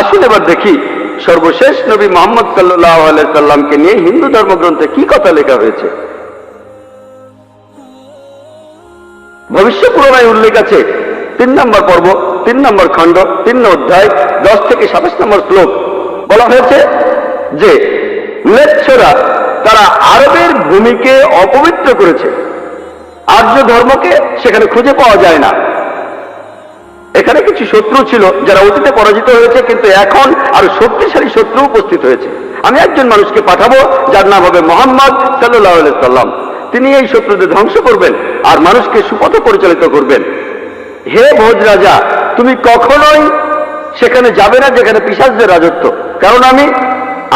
আসুন এবার দেখি সর্বশেষ নবী মুহাম্মদ সাল্লাল্লাহু আলাইহি সাল্লামকে নিয়ে হিন্দু ধর্মগ্রন্থে কি কথা লেখা হয়েছে। ভবিষ্য পুরাণায় উল্লেখ আছে 3 নম্বর পর্ব, 3 নম্বর খণ্ড, 3 অধ্যায়, 10 থেকে 27 নম্বর শ্লোক। বলা হয়েছে যে ম্লেচ্ছরা তারা আরবের ভূমিকে অপবিত্র করেছে, আর্য ধর্মকে সেখানে খুঁজে পাওয়া যায় না। এখানে কিছু শত্রু ছিল যারা অতীতে পরাজিত হয়েছে, কিন্তু এখন আরো শক্তিশালী শত্রু উপস্থিত হয়েছে। আমি একজন মানুষকে পাঠাবো যার নাম হবে মুহাম্মদ সাল্লাল্লাহু আলাইহি সাল্লাম। তিনি এই শত্রুদের ধ্বংস করবেন আর মানুষকে সুপথে পরিচালিত করবেন। হে ভোজ রাজা, তুমি কখনোই সেখানে যাবে না যেখানে পিশাচদের রাজত্ব, কারণ আমি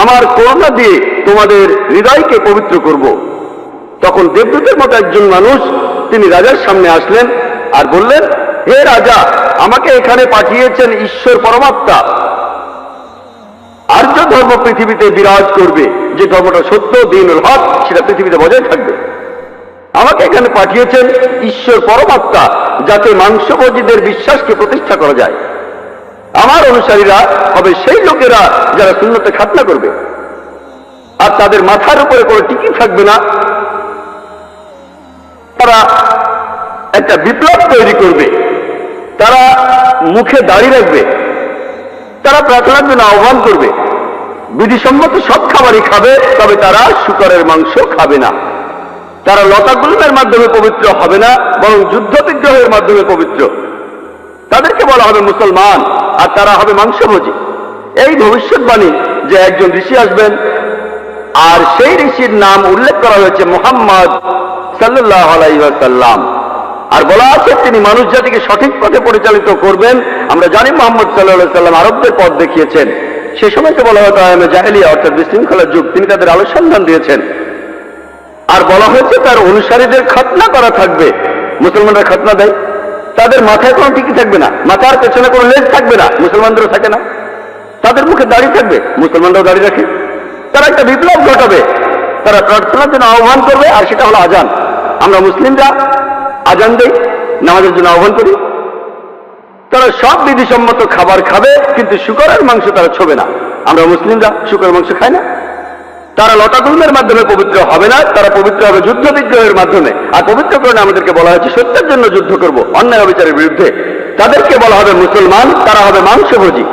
আমার করুণা দিয়ে তোমাদের হৃদয়কে পবিত্র করব। তখন দেবদূতের মতো একজন মানুষ তিনি রাজার সামনে আসলেন আর বললেন, হে রাজা, আমাকে এখানে পাঠিয়েছেন ঈশ্বর পরমাত্মা। আর্য ধর্ম পৃথিবীতে বিরাজ করবে, যে ধর্মটা সত্য, দ্বীনুল হক, সেটা পৃথিবীতে বজায় থাকবে। আমাকে এখানে পাঠিয়েছেন ঈশ্বর পরমাত্মা, যাতে মাংসভোজীদের বিশ্বাসকে প্রতিষ্ঠা করা যায়। আমার অনুসারীরা হবে সেই লোকেরা যারা সুন্নতে খাতনা করবে, আর তাদের মাথার উপরে কোনো টিকি থাকবে না। তারা একটা বিপ্লব তৈরি করবে, তারা মুখে দাড়ি রাখবে, তারা প্রার্থনার জন্য আহ্বান করবে, বিধিসম্মত সব খাবারই খাবে, তবে তারা শূকরের মাংস খাবে না। তারা লতাগুল্মের মাধ্যমে পবিত্র হবে না, বরং যুদ্ধ বিগ্রহের মাধ্যমে পবিত্র। তাদেরকে বলা হবে মুসলমান, আর তারা হবে মাংসভোজী। এই ভবিষ্যৎবাণী যে একজন ঋষি আসবেন, আর সেই ঋষির নাম উল্লেখ করা হয়েছে মুহাম্মদ সাল্লাল্লাহু আলাইহি ওয়াসাল্লাম। আর বলা আছে তিনি মানুষ জাতিকে সঠিক পথে পরিচালিত করবেন। আমরা জানি মুহাম্মদ সাল্লাল্লাহু আলাইহি ওয়াসাল্লাম আরবদের পথ দেখিয়েছেন। সে সময়কে বলা হতো আয়ামে জাহেলিয়া, অর্থাৎ বিশৃঙ্খলার যুগ। তিনি তাদের আলোর সন্ধান দিয়েছেন। আর বলা হয়েছে তার অনুসারীদের খাতনা করা থাকবে। মুসলমানরা খাতনা দেয়, তাদের মাথায় কোনো টিকি থাকবে না, মাথার পেছনে কোনো লেজ থাকবে না, মুসলমানদেরও থাকে না। তাদের মুখে দাড়ি থাকবে, মুসলমানরাও দাড়ি রাখে। তারা একটা বিপ্লব ঘটাবে, তারা প্রার্থনার জন্য আহ্বান করবে, আর সেটা হলো আজান। আমরা মুসলিমরা আজান দেই, নামাজের জন্য আহ্বান করি। তারা সব বিধিসম্মত খাবার খাবে, কিন্তু শূকরের মাংস তারা ছোবে না। আমরা মুসলিমরা শূকরের মাংস খাই না। তারা লতাগুল্মের মাধ্যমে পবিত্র হবে না, তারা পবিত্র হবে যুদ্ধ বিগ্রহের মাধ্যমে। আর পবিত্রকরণে আমাদেরকে বলা হয়েছে সত্যের জন্য যুদ্ধ করব, অন্যায় অবিচারের বিরুদ্ধে। তাদেরকে বলা হবে মুসলমান, তারা হবে মাংসভোজী।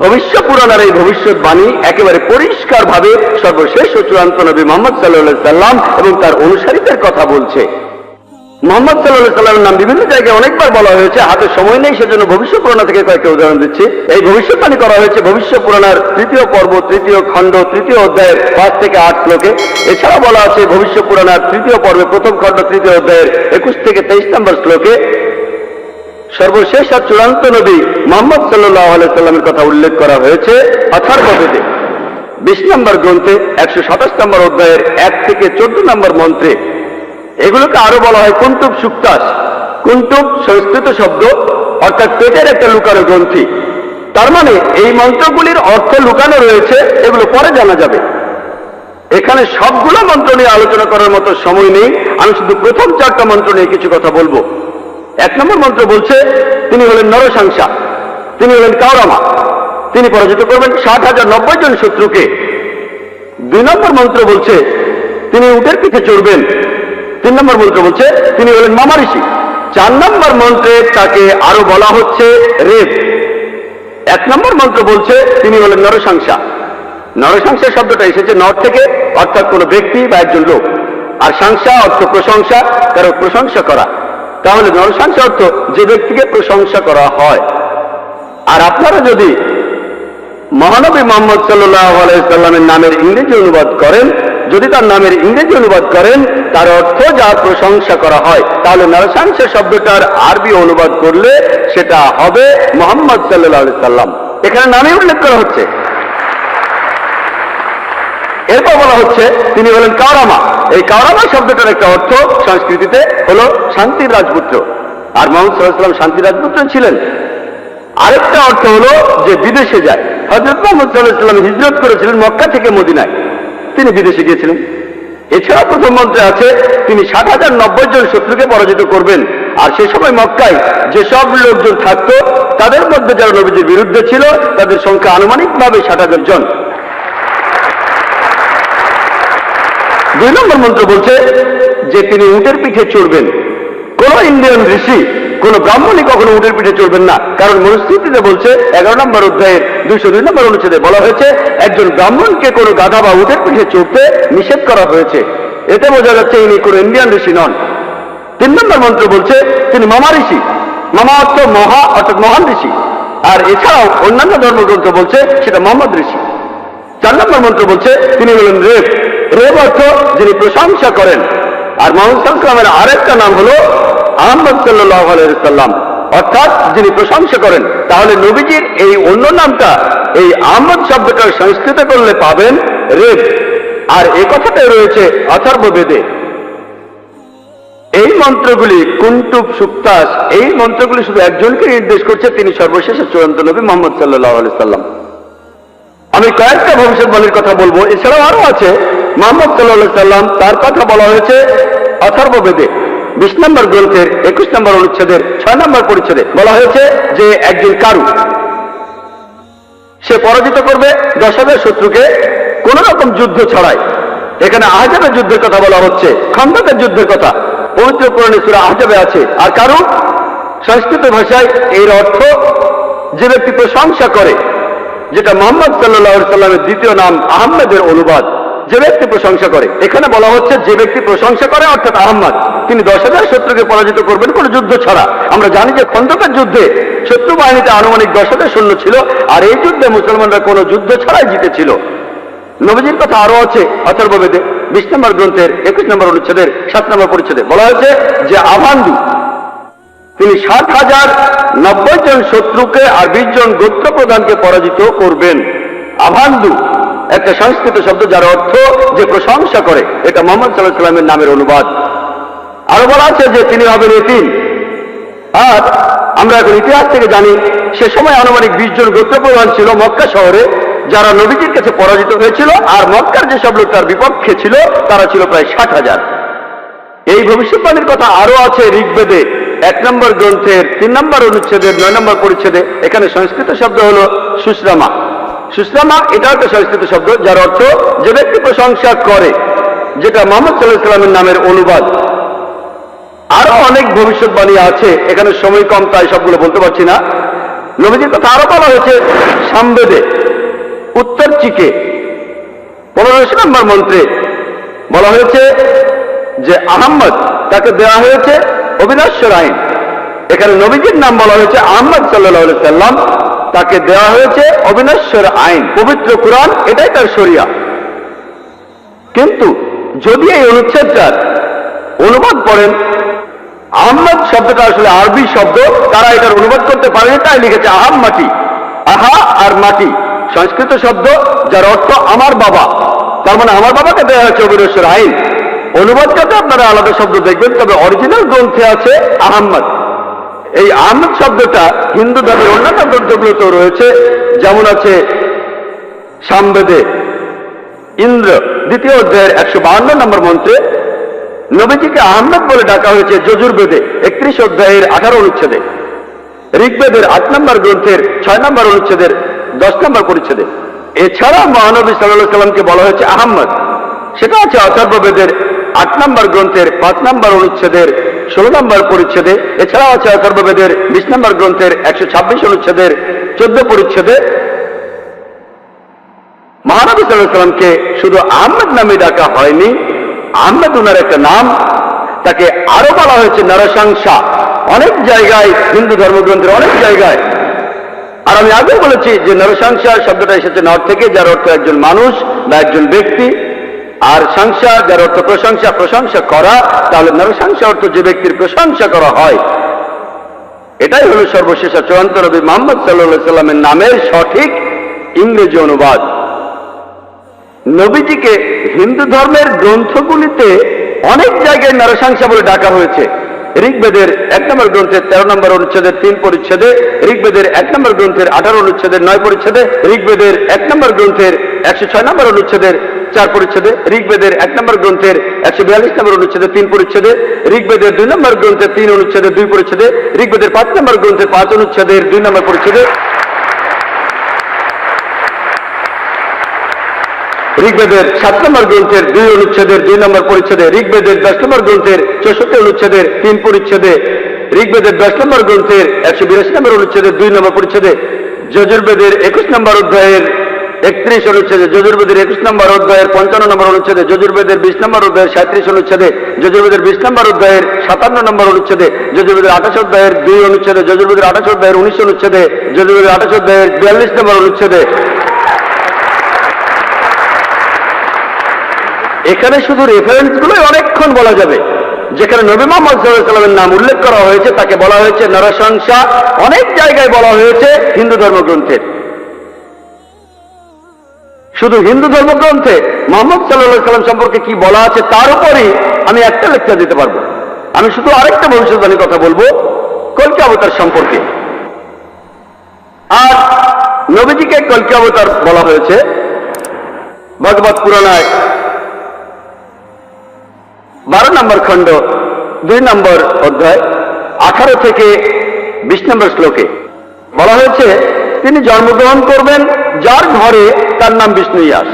ভবিষ্য পুরাণের এই ভবিষ্যৎবাণী একেবারে পরিষ্কার ভাবে সর্বশেষ ও চূড়ান্ত নবী মুহাম্মদ সাল্লাল্লাহু আলাইহি সাল্লাম এবং তার অনুসারীদের কথা বলছে। মুহাম্মদ সাল্লাল্লাহু আলাইহি সাল্লামের নাম বিভিন্ন জায়গায় অনেকবার বলা হয়েছে, হাতে সময় নেই, সেজন্য ভবিষ্য পুরাণ থেকে কয়েকটা উদাহরণ দিচ্ছি। এই ভবিষ্যৎবাণী করা হয়েছে ভবিষ্য পুরাণের 3য় পর্ব, 3য় খণ্ড, 3য় অধ্যায়ের 5 থেকে 8 শ্লোকে। এছাড়া বলা আছে ভবিষ্য পুরাণের 3য় পর্বে 1ম খণ্ড, 3য় অধ্যায়ের 21 থেকে 23 নম্বর শ্লোকে। সর্বশেষ আর চূড়ান্ত নবী মুহাম্মদ সাল্লাল্লাহু আলাইহি সাল্লামের কথা উল্লেখ করা হয়েছে অথর্ববেদে 20 নম্বর গ্রন্থে 127 নম্বর অধ্যায়ের 1 থেকে 14 নম্বর মন্ত্রে। এগুলোকে আরো বলা হয় কুন্তুব সুক্তাস। কুন্তুব সংস্কৃত শব্দ, অর্থাৎ পেটের একটা লুকানো গ্রন্থি। তার মানে এই মন্ত্রগুলির অর্থ লুকানো রয়েছে, এগুলো পরে জানা যাবে। এখানে সবগুলো মন্ত্র নিয়ে আলোচনা করার মতো সময় নেই, আমি শুধু প্রথম 4টা মন্ত্র নিয়ে কিছু কথা বলবো। 1 নম্বর মন্ত্র বলছে তিনি হলেন নরসাংসা, তিনি হলেন কাওরামা, তিনি পরাজিত করবেন 60,090 জন শত্রুকে। 2 নম্বর মন্ত্র বলছে তিনি উটের পিঠে চড়বেন। 3 নম্বর মন্ত্র বলছে তিনি হলেন মামা ঋষি। 4 নম্বর মন্ত্রে তাকে আরো বলা হচ্ছে রেব। 1 নম্বর মন্ত্র বলছে তিনি হলেন নরসাংসা। নরসাংসা শব্দটা এসেছে নর থেকে, অর্থাৎ কোনো ব্যক্তি বা একজন লোক। আর সাংসা অর্থ প্রশংসা, কারো প্রশংসা করা। তাহলে নরসাংসা অর্থ যে ব্যক্তিকে প্রশংসা করা হয়। আর আপনারা যদি মহানবী মুহাম্মদ সাল্লাল্লাহু আলাইহি সাল্লামের নামের ইংরেজি অনুবাদ করেন, যদি তার নামের ইংরেজি অনুবাদ করেন তার অর্থ যার প্রশংসা করা হয়, তাহলে নরসাংসা শব্দটার আরবি অনুবাদ করলে সেটা হবে মুহাম্মদ সাল্লাল্লাহু আলাইহি সাল্লাম। এখানে নামে উল্লেখ করা হচ্ছে। এরপর বলা হচ্ছে তিনি হলেন কাওরামা। এই কাওরামা শব্দটার একটা অর্থ সংস্কৃতিতে হলো শান্তির রাজপুত্র। আর মুহাম্মদ সাল্লাল্লাহু আলাইহি সাল্লাম শান্তির রাজপুত্র ছিলেন। আরেকটা অর্থ হলো যে বিদেশে যায়। হযরত মুহাম্মদ সাল্লাল্লাহু আলাইহি সাল্লাম হিজরত করেছিলেন মক্কা থেকে মদিনায়, তিনি বিদেশে গিয়েছিলেন। এছাড়া প্রথম মন্ত্রে আছে তিনি 60,090 জন শত্রুকে পরাজিত করবেন। আর সে সময় মক্কায় যেসব লোকজন থাকতো তাদের মধ্যে যারা নবীজির বিরুদ্ধে ছিল তাদের সংখ্যা আনুমানিকভাবে 60,000 জন। 2 নম্বর মন্ত্র বলছে যে তিনি উটের পিঠে চড়বেন। কোন ইন্ডিয়ান ঋষি, কোন ব্রাহ্মণই কখনো উটের পিঠে চড়বেন না, কারণ মনুস্মৃতিতে বলছে 11 নম্বর অধ্যায়ের 202 নম্বর অনুচ্ছেদে বলা হয়েছে একজন ব্রাহ্মণকে কোনো গাধা বা উটের পিঠে চড়তে নিষেধ করা হয়েছে। এতে বোঝা যাচ্ছে ইনি কোনো ইন্ডিয়ান ঋষি নন। 3 নম্বর মন্ত্র বলছে তিনি মামা ঋষি। মামা অর্থ মহা, অর্থাৎ মহান ঋষি। আর এছাড়াও অন্যান্য ধর্মগ্রন্থ বলছে সেটা মোহাম্মদ ঋষি। 4 নম্বর মন্ত্র বলছে তিনি হলেন রেব। রেব অর্থ যিনি প্রশংসা করেন। আর মোহাম্মদ সাল্লাল্লাহু আলাইহি ওয়াসাল্লামের আরেকটা নাম হলো আহমদ সাল্লাল্লাহু আলাইহি ওয়াসাল্লাম, অর্থাৎ যিনি প্রশংসা করেন। তাহলে নবীজির এই অন্য নামটা এই আহমদ শব্দটা সংস্কৃত করলে পাবেন রেব। আর এই কথাটাই রয়েছে অথর্ব বেদে। এই মন্ত্রগুলি কুন্টুব সুক্তাস, এই মন্ত্রগুলি শুধু একজনকে নির্দেশ করছে, তিনি সর্বশেষ চূড়ান্ত নবী মোহাম্মদ সাল্লাল্লাহু আলাইহি ওয়াসাল্লাম। আমি কয়েকটা ভবিষ্যৎবাণীর কথা বলবো, এছাড়াও আরো আছে। মোহাম্মদ সাল্লাল্লাহু আলাইহি ওয়াসাল্লাম তার কথা বলা হয়েছে অথর্ব বেদে 20 নম্বর গ্রন্থের 21 নম্বর অনুচ্ছেদের 6 নম্বর পরিচ্ছেদে বলা হয়েছে যে একজন কারু, সে পরাজিত করবে 10,000 শত্রুকে কোন রকম যুদ্ধ ছাড়াই। এখানে আহজাবের যুদ্ধের কথা বলা হচ্ছে, খন্দকের যুদ্ধের কথা পবিত্র কোরআনে সূরা আহজাবে আছে। আর কারু সংস্কৃত ভাষায় এর অর্থ যে ব্যক্তি প্রশংসা করে, যেটা মোহাম্মদ সাল্লাল্লাহু আলাইহি ওয়াসাল্লামের দ্বিতীয় নাম আহমেদের অনুবাদ। যে ব্যক্তি প্রশংসা করে, এখানে বলা হচ্ছে যে ব্যক্তি প্রশংসা করে অর্থাৎ আহমদ, তিনি 10,000 শত্রুকে পরাজিত করবেন কোন যুদ্ধ ছাড়া। আমরা জানি যে খন্দকের যুদ্ধে শত্রু বাহিনীতে আনুমানিক 10,000 সৈন্য ছিল, আর এই যুদ্ধে মুসলমানরা কোনো যুদ্ধ ছাড়াই জিতেছিল। নবীজির কথা আরো আছে অথর্ববেদে 20 নম্বর গ্রন্থের 21 নম্বর অনুচ্ছেদের 7 নম্বর পরিচ্ছেদে বলা হয়েছে যে আভান্দু তিনি 7,090 জন শত্রুকে আর 20 জন গোত্র প্রধানকে পরাজিত করবেন। আভান্দু একটা সংস্কৃত শব্দ যার অর্থ যে প্রশংসা করে, এটা মোহাম্মদ সাল্লাল্লাহু আলাইহি ওয়াসাল্লামের নামের অনুবাদ। আরো বলা আছে যে তিনি হবেন এতিম। আর আমরা এখন ইতিহাস থেকে জানি সে সময় আনুমানিক 20 জন গোত্র প্রধান ছিল মক্কা শহরে, যারা নবীজির কাছে পরাজিত হয়েছিল। আর মক্কার যেসব লোক তার বিপক্ষে ছিল তারা ছিল প্রায় 60,000। এই ভবিষ্যৎবাণীর কথা আরো আছে ঋগ্বেদে 1 নম্বর গ্রন্থের 3 নম্বর অনুচ্ছেদের 9 নম্বর পরিচ্ছেদে। এখানে সংস্কৃত শব্দ হলো সুশ্রামা। সুশ্রামা এটা একটা সংস্কৃত শব্দ যার অর্থ যে ব্যক্তি প্রশংসা করে, যেটা মোহাম্মদ সাল্লাল্লাহু আলাইহি ওয়াসাল্লামের নামের অনুবাদ। আরো অনেক ভবিষ্যৎবাণী আছে, এখানে সময় কম তাই সবগুলো বলতে পারছি না। নবীজির কথা আরো বলা হয়েছে সামবেদে উত্তর চিকে 15 নম্বর মন্ত্রে বলা হয়েছে যে আহম্মদ তাকে দেওয়া হয়েছে অবিনশ্বর আইন। এখানে নবীজির নাম বলা হয়েছে আহমদ সাল্লাল্লাহু আলাইহি ওয়াসাল্লাম, তাকে দেওয়া হয়েছে অবিনশ্বর আইন। পবিত্র কোরআন এটাই তার শরিয়া। কিন্তু যদি এই অনুচ্ছেদটার অনুবাদ করেন, আহমদ শব্দটা আসলে আরবি শব্দ, তারা এটার অনুবাদ করতে পারেনি, তাই লিখেছে আহাম মাটি। আহা আর মাটি সংস্কৃত শব্দ যার অর্থ আমার বাবা, তার মানে আমার বাবাকে দেওয়া হয়েছে অবিনশ্বর আইন। অনুবাদটাতে আপনারা আলাদা শব্দ দেখবেন, তবে অরিজিনাল গ্রন্থে আছে আহম্মদ। এই আহমদ শব্দটা হিন্দু ধর্মের অন্যান্য গ্রন্থগুলোতেও রয়েছে, যেমন আছে সামবেদে ইন্দ্র 2য় অধ্যায়ের 152 নম্বর মন্ত্রে নবীজিকে আহমদ বলে ডাকা হয়েছে যজুর্বেদে 31 অধ্যায়ের 18 অনুচ্ছেদে। ঋগ্বেদের 8 নম্বর গ্রন্থের 6 নম্বর অনুচ্ছেদের 10 নম্বর পরিচ্ছেদে। এছাড়া মহানবী সাল্লাল্লাহু আলাইহি ওয়াসাল্লামকে বলা হয়েছে আহমদ, সেটা আছে অথর্ববেদের 8 নম্বর গ্রন্থের 5 নম্বর অনুচ্ছেদের 16 নম্বর পরিচ্ছেদে। এছাড়াও আছে অথর্ববেদের 20 নম্বর গ্রন্থের 126 অনুচ্ছেদের 14 পরিচ্ছেদে। মহানবী সাল্লাল্লাহু আলাইহি ওয়াসাল্লামকে শুধু আহমদ নামে ডাকা হয়নি, আহমদ উনার একটা নাম, তাকে আরো বলা হয়েছে নরসংসা অনেক জায়গায়, হিন্দু ধর্মগ্রন্থের অনেক জায়গায়। আর আমি আগে বলেছি যে নরসংসা শব্দটা এসেছে নর থেকে, যার অর্থ একজন মানুষ বা একজন ব্যক্তি। আর সংসা যার অর্থ প্রশংসা, প্রশংসা করা। তাহলে নরসংসা অর্থ যে ব্যক্তির প্রশংসা করা হয়। এটাই হলো সর্বশেষ চূড়ান্ত নবী মুহাম্মদ সাল্লাল্লাহু আলাইহি ওয়াসাল্লামের নামের সঠিক ইংরেজি অনুবাদ। নবীজিকে হিন্দু ধর্মের গ্রন্থগুলিতে অনেক জায়গায় নরসংসা বলে ডাকা হয়েছে। ঋগ্বেদের 1 নম্বর গ্রন্থের 13 নম্বর অনুচ্ছেদের 3 পরিচ্ছেদে, ঋগ্বেদের 1 নম্বর গ্রন্থের 18 অনুচ্ছেদের 9 পরিচ্ছেদে, ঋগ্বেদের 1 নম্বর গ্রন্থের 106 নম্বর অনুচ্ছেদের 4 পরিচ্ছেদে, ঋগ্বেদের 1 নম্বর গ্রন্থের 142 নম্বর অনুচ্ছেদের 3 পরিচ্ছেদে, ঋগ্বেদের 2 নম্বর গ্রন্থের 3 অনুচ্ছেদের 2 পরিচ্ছেদে, ঋগ্বেদের 5 নম্বর গ্রন্থের 5 অনুচ্ছেদের 2 নম্বর পরিচ্ছেদে, ঋগ্বেদের 7 নম্বর গ্রন্থের 2 অনুচ্ছেদের 2 নম্বর পরিচ্ছেদে, ঋগ্বেদের 10 নম্বর গ্রন্থের 64 অনুচ্ছেদের 3 পরিচ্ছেদে, ঋগ্বেদের 10 নম্বর গ্রন্থের 182 নম্বর অনুচ্ছেদের 2 নম্বর পরিচ্ছেদে, যজুর্বেদের 21 নম্বর অধ্যায়ের 31 অনুচ্ছেদে, যজুর্বেদের 21 নম্বর অধ্যায়ের 55 নম্বর অনুচ্ছেদে, যজুর্বেদের 20 নম্বর অধ্যায়ের 37 অনুচ্ছেদে, যজুর্বেদের 20 নম্বর অধ্যায়ের 57 নম্বর অনুচ্ছেদে, যজুর্বেদের 28 অধ্যায়ের 2 অনুচ্ছেদে, যজুর্বেদের 28 অধ্যায়ের 19 অনুচ্ছেদে, যজুর্বেদের 28 অধ্যায়ের 42 নম্বর অনুচ্ছেদে। এখানে শুধু রেফারেন্স গুলোই অনেকক্ষণ বলা যাবে। যেখানে নবী মুহাম্মদ সাল্লাল্লাহু আলাইহি ওয়াসাল্লামের নাম উল্লেখ করা হয়েছে তাকে বলা হয়েছে নরসংসা, অনেক জায়গায় বলা হয়েছে হিন্দু ধর্মগ্রন্থের। শুধু হিন্দু ধর্মগ্রন্থে মুহাম্মদ সাল্লাল্লাহু আলাইহি ওয়াসাল্লাম সম্পর্কে কি বলা আছে তার উপরই আমি একটা লেকচার দিতে পারবো। আমি শুধু আরেকটা ভবিষ্যৎবাণীর কথা বলবো কল্কি অবতার সম্পর্কে। আর নবীজিকে কল্কি অবতার বলা হয়েছে ভগবত পুরাণায় 12 নম্বর খণ্ড 2 নম্বর অধ্যায় 18 থেকে 20 নম্বর শ্লোকে বলা হয়েছে তিনি জন্মগ্রহণ করবেন যার ঘরে তার নাম বিষ্ণুইয়াস,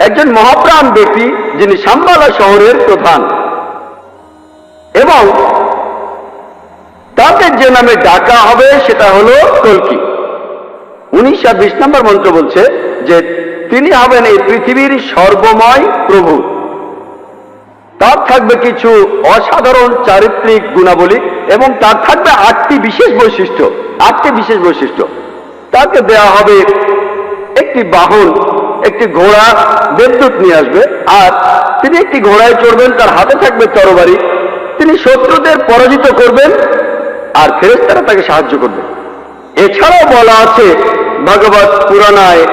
একজন মহাপ্রাণ ব্যক্তি যিনি শাম্বালা শহরের প্রধান, এবং তাকে যে নামে ডাকা হবে সেটা হলো কল্কি। 19 আর 20 নম্বর মন্ত্র বলছে যে তিনি হবেন এই পৃথিবীর সর্বময় প্রভু। তার থাকবে কিছু অসাধারণ চারিত্রিক গুণাবলী এবং তার থাকবে 8টি বিশেষ বৈশিষ্ট্য। 8টি বিশেষ বৈশিষ্ট্য তাকে দেয়া হবে একটি বাহন, একটি ঘোড়া দেবদূত নিয়ে আসবে, আর তিনি একটি ঘোড়ায় চড়বেন, তার হাতে থাকবে তরবারি, তিনি শত্রুদের পরাজিত করবেন আর ফেরেশতারা তাকে সাহায্য করবে। এছাড়াও বলা আছে ভগবত পুরাণায়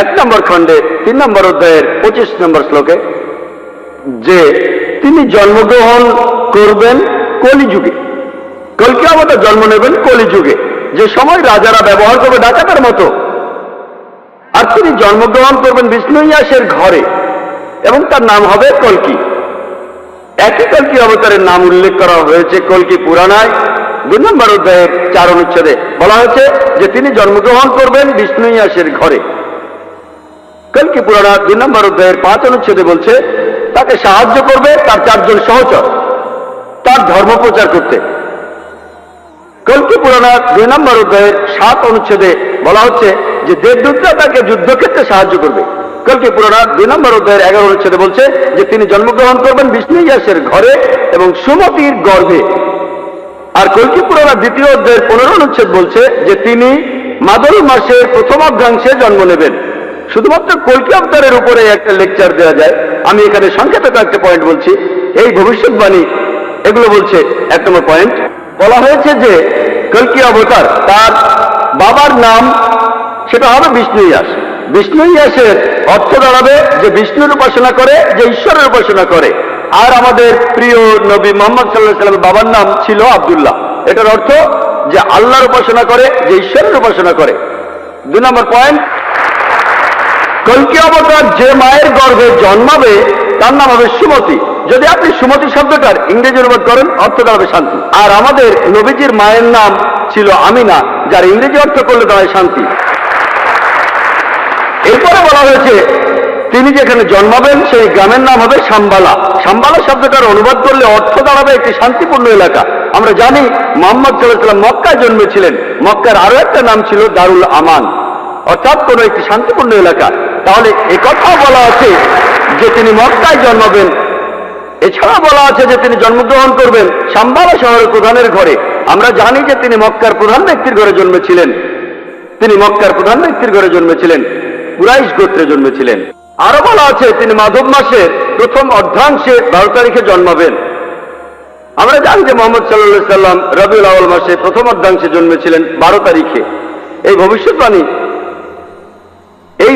1 নম্বর খণ্ডে 3 নম্বর অধ্যায়ের 25 নম্বর শ্লোকে যে তিনি জন্মগ্রহণ করবেন কলিযুগে। কল্কি অবতার জন্ম নেবেন কলিযুগে, যে সময় রাজারা ব্যবহার করবে ডাকাতের মতো। আর তিনি জন্মগ্রহণ করবেন বিষ্ণুইয়াসের ঘরে এবং তার নাম হবে কল্কি। একই কল্কি অবতারের নাম উল্লেখ করা হয়েছে কল্কি পুরাণায় 2 নম্বর অধ্যায়ের 4 অনুচ্ছেদে। বলা হয়েছে যে তিনি জন্মগ্রহণ করবেন বিষ্ণুইয়াসের ঘরে। কল্কি পুরাণা 2 নম্বর অধ্যায়ের 5 অনুচ্ছেদে বলছে তাকে সাহায্য করবে তার 4 জন সহচর তার ধর্ম প্রচার করতে। কল্কি পুরাণা 2 নম্বর অধ্যায়ের 7 অনুচ্ছেদে বলা হচ্ছে যে দেবদূতরা তাকে যুদ্ধক্ষেত্রে সাহায্য করবে। কল্কি পুরাণা 2 নম্বর অধ্যায়ের 11 অনুচ্ছেদে বলছে যে তিনি জন্মগ্রহণ করবেন বিষ্ণুইয়াসের ঘরে এবং সুমতির গর্ভে। আর কল্কি পুরাণা 2য় অধ্যায়ের 15 অনুচ্ছেদ বলছে যে তিনি মাদল মাসের প্রথম অর্ধাংশে জন্ম নেবেন। শুধুমাত্র কল্কি অবতারের উপরে একটা লেকচার দেওয়া যায়, আমি এখানে সংক্ষেপে একটা পয়েন্ট বলছি। এই ভবিষ্যৎবাণী এগুলো বলছে 1 নম্বর পয়েন্ট, বলা হয়েছে যে কল্কি অবতার তার বাবার নাম সেটা হবে বিষ্ণুইয়াস। বিষ্ণুইয়াসের অর্থ দাঁড়াবে যে বিষ্ণুর উপাসনা করে, যে ঈশ্বরের উপাসনা করে। আর আমাদের প্রিয় নবী মুহাম্মদ সাল্লাল্লাহু আলাইহি ওয়াসাল্লামের বাবার নাম ছিল আব্দুল্লাহ। এটার অর্থ যে আল্লাহর উপাসনা করে, যে ঈশ্বরের উপাসনা করে। 2 নম্বর পয়েন্ট, কল্কি অবতার যে মায়ের গর্ভে জন্মাবে তার নাম হবে সুমতি। যদি আপনি সুমতি শব্দটার ইংরেজি অনুবাদ করেন অর্থ দাঁড়াবে শান্তি। আর আমাদের নবীজির মায়ের নাম ছিল আমিনা, যার ইংরেজি অর্থ করলে দাঁড়ায় শান্তি। এরপরে বলা হয়েছে তিনি যেখানে জন্মাবেন সেই গ্রামের নাম হবে শাম্বালা। শাম্বালা শব্দটার অনুবাদ করলে অর্থ দাঁড়াবে একটি শান্তিপূর্ণ এলাকা। আমরা জানি মুহাম্মদ সাল্লাল্লাহু আলাইহি ওয়াসাল্লাম মক্কায় জন্মেছিলেন, মক্কার আরো একটা নাম ছিল দারুল আমান, অর্থাৎ কোন একটি শান্তিপূর্ণ এলাকা। তাহলে একথাও বলা আছে যে তিনি মক্কায় জন্মাবেন। এছাড়া বলা আছে যে তিনি জন্মগ্রহণ করবেন শাম্বালা শহরের প্রধানের ঘরে। আমরা জানি যে তিনি মক্কার প্রধান ব্যক্তির ঘরে জন্মেছিলেন। তিনি মক্কার প্রধান ব্যক্তির ঘরে জন্মেছিলেন, কুরাইশ গোত্রে জন্মেছিলেন। আরো বলা আছে তিনি মাধব মাসের প্রথম অর্ধাংশে 12 তারিখে জন্মাবেন। আমরা জানি যে মুহাম্মদ সাল্লাল্লাহু আলাইহি ওয়াসাল্লাম রবিউল আউয়াল মাসে প্রথম অর্ধাংশে জন্মেছিলেন 12 তারিখে। এই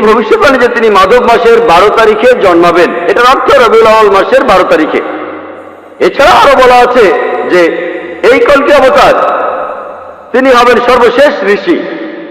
ভবিষ্যৎবাণী যে তিনি মাধব মাসের 12 তারিখে জন্মাবেন, এটার অর্থ রবিউল আউয়াল মাসের 12 তারিখে। এছাড়া আরো বলা আছে যে এই কলকি অবতার তিনি হবেন সর্বশেষ ঋষি।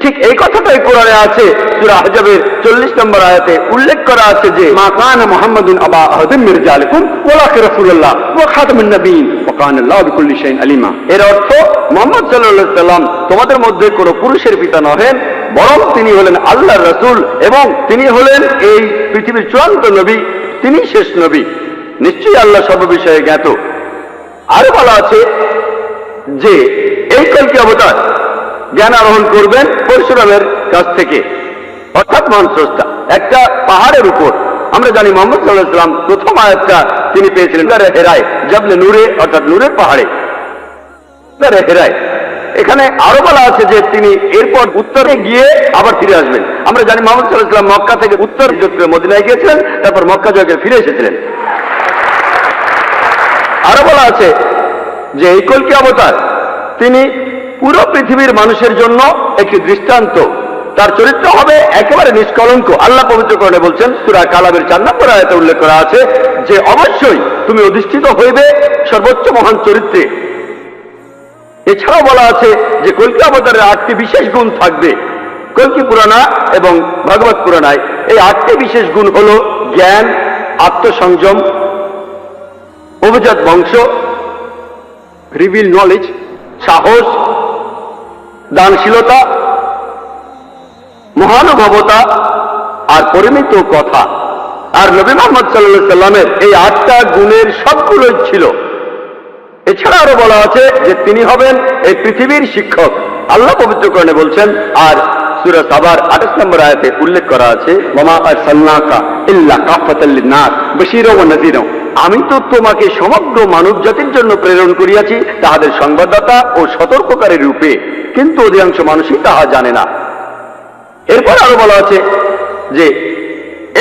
ঠিক এই কথাটাই কোরআনে আছে, সূরা আহজাবের 40 নম্বর আয়াতে উল্লেখ করা আছে যে মা কানা মুহাম্মাদুন আবা আহাদিন মির রিজালিকুম ওয়ালাকিন রাসূলুল্লাহ ওয়া খাতামুন নবিয়্যিন ওয়া কানা আল্লাহু বিকুল্লি শাইইন আলিমা। এর অর্থ মুহাম্মদ সাল্লাল্লাহু আলাইহি সাল্লাম তোমাদের মধ্যে কোনো পুরুষের পিতা নহেন, বরং তিনি হলেন আল্লাহর রাসূল এবং তিনি হলেন এই পৃথিবীর চূড়ান্ত নবী, তিনি শেষ নবী। নিশ্চয়ই আল্লাহ সর্ববিষয়ে জ্ঞাত। আরো বলা আছে যে এই কলকি অবতার জ্ঞান আরোহণ করবেন পরশুরামের কাছ থেকে, অর্থাৎ মহান স্রষ্টা একটা পাহাড়ের উপর। আমরা জানি মুহাম্মদ সাল্লাল্লাহু আলাইহি ওয়াসাল্লাম প্রথম আয়াতটা তিনি পেয়েছিলেন হেরায়, জাবলে নূরে, অর্থাৎ নূরের পাহাড়ে হেরায়। এখানে আরো বলা আছে যে তিনি এরপর উত্তরে গিয়ে আবার ফিরে আসবেন। আমরা জানি মুহাম্মদ সাল্লাল্লাহু আলাইহি ওয়াসাল্লাম মক্কা থেকে উত্তর দিকে মদিনায় গিয়েছিলেন, তারপর মক্কা জয় ফিরে এসেছিলেন। আরো বলা আছে যে এই কলকি অবতার তিনি পুরো পৃথিবীর মানুষের জন্য একটি দৃষ্টান্ত। তার চরিত্র হবে একেবারে নিষ্কলঙ্ক। আল্লাহ পবিত্র কোরআনে বলছেন, সূরা কালামের 4 নম্বর আয়াতে উল্লেখ করা আছে যে অবশ্যই তুমি অধিষ্ঠিত হইবে সর্বোচ্চ মহান চরিত্রে। এছাড়াও বলা আছে যে কলকি অবতারের 8টি বিশেষ গুণ থাকবে। কলকি পুরাণা এবং ভাগবত পুরাণায় এই 8টি বিশেষ গুণ হল জ্ঞান, আত্মসংযম, অভিজাত বংশ, রিভিল নলেজ, সাহস, দানশীলতা, মহানুভবতা আর পরিমিত কথা। আর নবী মুহাম্মদ সাল্লাল্লাহু আলাইহি সাল্লামের এই 8টা গুণের সবগুলোই ছিল। এছাড়া আরো বলা আছে যে তিনি হবেন এই পৃথিবীর শিক্ষক। আল্লাহ পবিত্র কোরআনে বলছেন, আর সূরা সাবার 28 নম্বর আয়াতে উল্লেখ করা আছে ওয়ামা আরসালনাকা ইল্লা কাফাতাল লিন্নাস বাশীরা ওয়া নাযীরা। আমি তো তোমাকে সমগ্র মানব জাতির জন্য প্রেরণ করিয়াছি তাহাদের সংবাদদাতা ও সতর্ককারী রূপে, কিন্তু অধিকাংশ মানুষই তাহা জানে না। এরপর আরো বলা আছে যে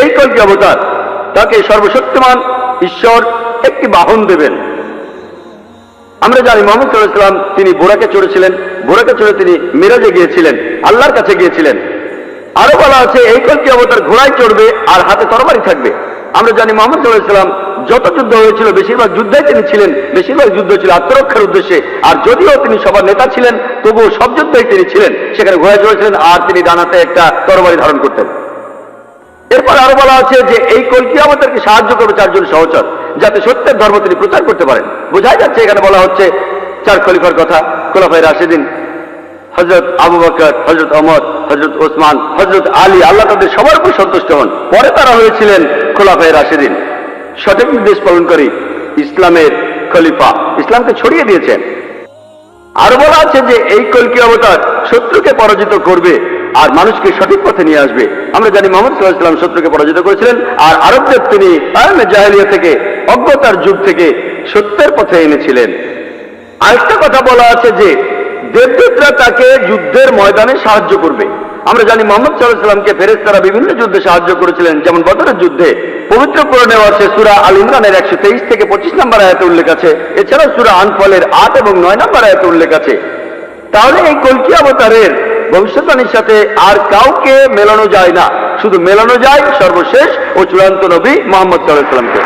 এই কলকি অবতার তাকে সর্বশক্তিমান ঈশ্বর একটি বাহন দেবেন। আমরা জানি মুহাম্মদ সাল্লাল্লাহু আলাইহি ওয়াসাল্লাম তিনি বোরাকে চড়েছিলেন, বোরাকে চড়ে তিনি মিরাজে গিয়েছিলেন, আল্লাহর কাছে গিয়েছিলেন। আরো বলা আছে এই কলকি অবতার ঘোড়ায় চড়বে আর হাতে তরবারি থাকবে। আমরা জানি মুহাম্মদ সাল্লাল্লাহু আলাইহি ওয়াসাল্লাম যত যুদ্ধ হয়েছিল বেশিরভাগ যুদ্ধে তিনি ছিলেন, বেশিরভাগ যুদ্ধ ছিল আত্মরক্ষার উদ্দেশ্যে। আর যদিও তিনি সবার নেতা ছিলেন, তবুও সব যুদ্ধেই তিনি ছিলেন, সেখানে ঘোড়ায় চড়েছিলেন আর তিনি ডানাতে একটা তরবারি ধারণ করতেন। এরপর আরো বলা আছে যে এই কলকি অবতারকে সাহায্য করবে 4 জন সহচর, যাতে সত্যের ধর্ম তিনি প্রচার করতে পারেন। বোঝাই যাচ্ছে এখানে বলা হচ্ছে 4 খলিফার কথা, খোলাফায়ে রাশিদিন, হযরত আবু বকর, হযরত ওমর, হযরত ওসমান, হযরত আলী, আল্লাহ তাদের সবার উপর সন্তুষ্ট হন। পরে তারা হয়েছিলেন খোলাফায়ে রাশিদিন, সঠিক নির্দেশ পালনকারী ইসলামের খলিফা, ইসলামকে ছড়িয়ে দিয়েছেন। আরো বলা আছে যে এই কলকি অবতার শত্রুকে পরাজিত করবে আর মানুষকে সঠিক পথে নিয়ে আসবে। আমরা জানি মুহাম্মদ সাল্লাল্লাহু আলাইহি ওয়াসাল্লাম শত্রুকে পরাজিত করেছিলেন আর আরবদের তিনি আয়ামে জাহেলিয়া থেকে, অজ্ঞতার যুগ থেকে সত্যের পথে এনেছিলেন। আরেকটা কথা বলা আছে যে দেবদূতরা তাকে যুদ্ধের ময়দানে সাহায্য করবে। আমরা জানি মুহাম্মদ সাল্লাল্লাহু আলাইহি ওয়াসাল্লামকে ফেরেশতারা বিভিন্ন যুদ্ধে সাহায্য করেছিলেন, যেমন বদরের যুদ্ধে। পবিত্র কোরআনে আছে সূরা আল ইমরানের 123 থেকে 25 নম্বর আয়াতে উল্লেখ আছে। এছাড়া সূরা আনফালের 8 এবং 9 নম্বর আয়াতে উল্লেখ আছে। তাহলে এই কলকি অবতারের ভবিষ্যৎবাণীর সাথে আর কাউকে মেলানো যায় না, শুধু মেলানো যায় সর্বশেষ ও চূড়ান্ত নবী মুহাম্মদ সাল্লাল্লাহু আলাইহি ওয়াসাল্লামকে।